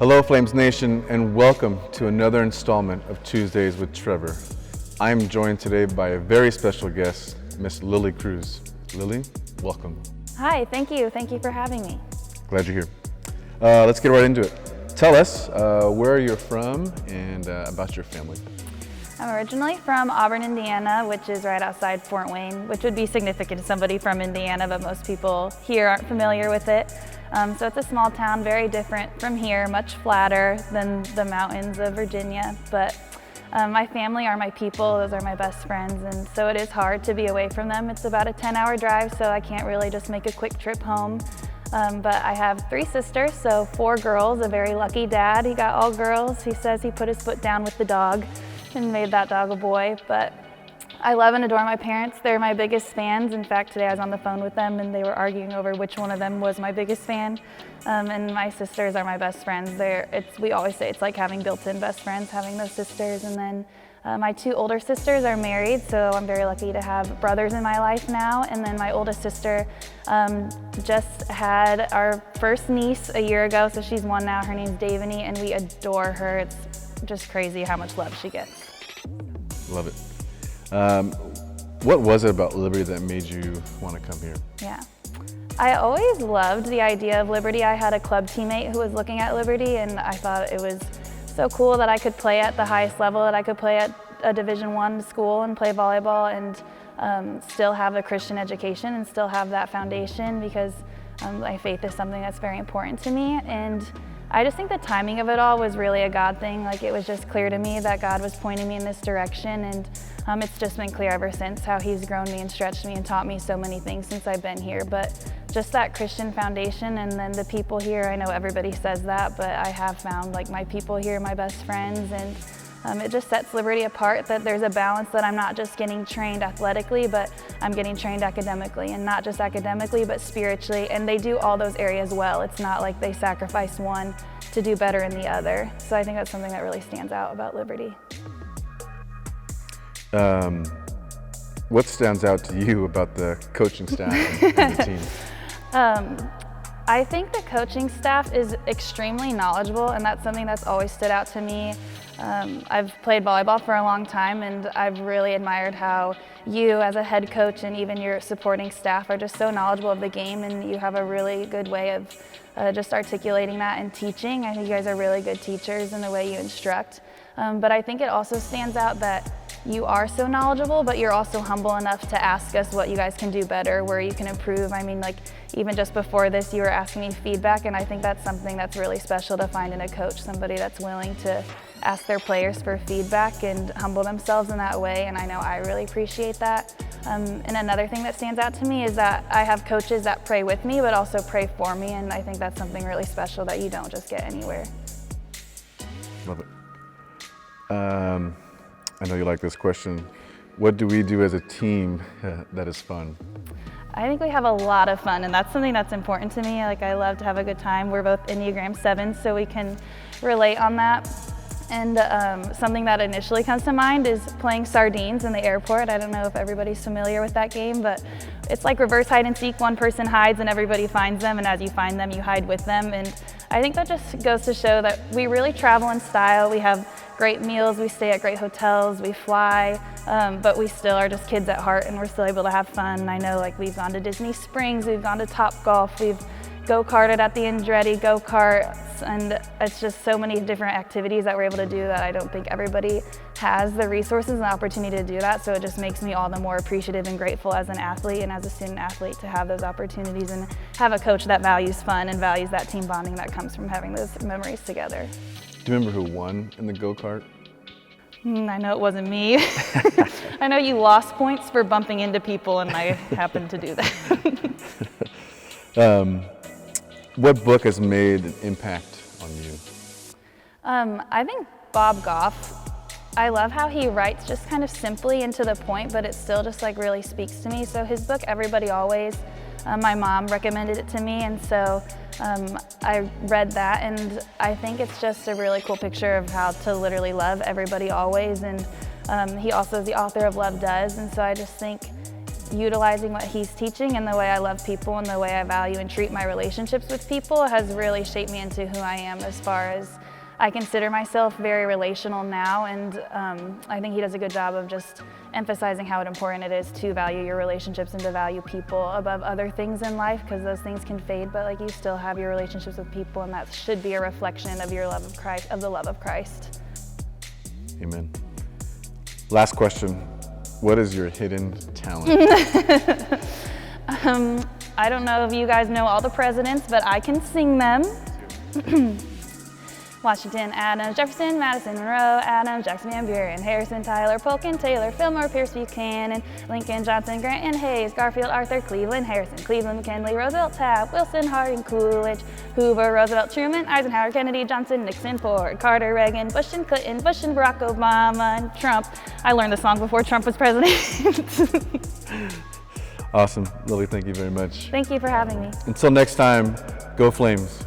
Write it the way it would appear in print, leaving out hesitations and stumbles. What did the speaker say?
Hello, Flames Nation, and welcome to another installment of Tuesdays with Trevor. I am joined today by a very special guest, Miss Lily Cruz. Lily, welcome. Hi, thank you. Thank you for having me. Glad you're here. Let's get right into it. Tell us where you're from and about your family. I'm originally from Auburn, Indiana, which is right outside Fort Wayne, which would be significant to somebody from Indiana, but most people here aren't familiar with it. So it's a small town, very different from here, much flatter than the mountains of Virginia. But my family are my people, those are my best friends, and so it is hard to be away from them. It's about a 10-hour drive, so I can't really just make a quick trip home. But I have 3 sisters, so 4 girls, a very lucky dad. He got all girls. He says he put his foot down with the dog and made that dog a boy. But I love and adore my parents. They're my biggest fans. In fact, today I was on the phone with them and they were arguing over which one of them was my biggest fan. And my sisters are my best friends. We always say it's like having built-in best friends, having those sisters. And then my 2 older sisters are married, so I'm very lucky to have brothers in my life now. And then my oldest sister just had our first niece a year ago, so she's 1 now. Her name's Davany, and we adore her. It's just crazy how much love she gets. Love it. What was it about Liberty that made you want to come here? Yeah. I always loved the idea of Liberty. I had a club teammate who was looking at Liberty, and I thought it was so cool that I could play at the highest level, that I could play at a Division I school and play volleyball and still have a Christian education and still have that foundation, because my faith is something that's very important to me. And I just think the timing of it all was really a God thing. Like, it was just clear to me that God was pointing me in this direction, and it's just been clear ever since how He's grown me and stretched me and taught me so many things since I've been here. But just that Christian foundation, and then the people here, I know everybody says that, but I have found like my people here, my best friends, and it just sets Liberty apart, that there's a balance, that I'm not just getting trained athletically, but I'm getting trained academically, and not just academically, but spiritually, and they do all those areas well. It's not like they sacrifice one to do better in the other. So I think that's something that really stands out about Liberty. What stands out to you about the coaching staff and the team? I think the coaching staff is extremely knowledgeable, and that's something that's always stood out to me. I've played volleyball for a long time, and I've really admired how you as a head coach and even your supporting staff are just so knowledgeable of the game, and you have a really good way of just articulating that and teaching. I think you guys are really good teachers in the way you instruct. But I think it also stands out that you are so knowledgeable, but you're also humble enough to ask us what you guys can do better, where you can improve. I mean, like, even just before this, you were asking me feedback, and I think that's something that's really special to find in a coach, somebody that's willing to ask their players for feedback and humble themselves in that way, and I know I really appreciate that. And another thing that stands out to me is that I have coaches that pray with me, but also pray for me, and I think that's something really special that you don't just get anywhere. Love it. I know you like this question. What do we do as a team that is fun? I think we have a lot of fun, and that's something that's important to me. Like, I love to have a good time. We're both Enneagram 7s, so we can relate on that. And something that initially comes to mind is playing sardines in the airport. I don't know if everybody's familiar with that game, but it's like reverse hide and seek. One person hides and everybody finds them, and as you find them, you hide with them. And I think that just goes to show that we really travel in style. We have great meals, we stay at great hotels, we fly, but we still are just kids at heart, and we're still able to have fun. I know, like, we've gone to Disney Springs, we've gone to Topgolf, we've go-karted at the Andretti go-karts, and it's just so many different activities that we're able to do that I don't think everybody has the resources and the opportunity to do that. So it just makes me all the more appreciative and grateful as an athlete and as a student athlete to have those opportunities and have a coach that values fun and values that team bonding that comes from having those memories together. Do you remember who won in the go-kart? I know it wasn't me. I know you lost points for bumping into people, and I happened to do that. What book has made an impact on you? I think Bob Goff. I love how he writes just kind of simply and to the point, but it still just like really speaks to me. So his book, Everybody Always, my mom recommended it to me, and so I read that, and I think it's just a really cool picture of how to literally love everybody always. And he also is the author of Love Does, and so I just think utilizing what he's teaching and the way I love people and the way I value and treat my relationships with people has really shaped me into who I am, as far as I consider myself very relational now, and I think he does a good job of just emphasizing how important it is to value your relationships and to value people above other things in life, because those things can fade, but like you still have your relationships with people, and that should be a reflection of your love of Christ, of the love of Christ. Amen. Last question. What is your hidden talent? I don't know if you guys know all the presidents, but I can sing them. Washington, Adams, Jefferson, Madison, Monroe, Adams, Jackson, Van Buren, Harrison, Tyler, Polk, and Taylor, Fillmore, Pierce, Buchanan, Lincoln, Johnson, Grant, and Hayes, Garfield, Arthur, Cleveland, Harrison, Cleveland, McKinley, Roosevelt, Taft, Wilson, Harding, Coolidge, Hoover, Roosevelt, Truman, Eisenhower, Kennedy, Johnson, Nixon, Ford, Carter, Reagan, Bush and Clinton, Bush and Barack Obama, and Trump. I learned the song before Trump was president. Awesome. Lily, thank you very much. Thank you for having me. Until next time, go Flames.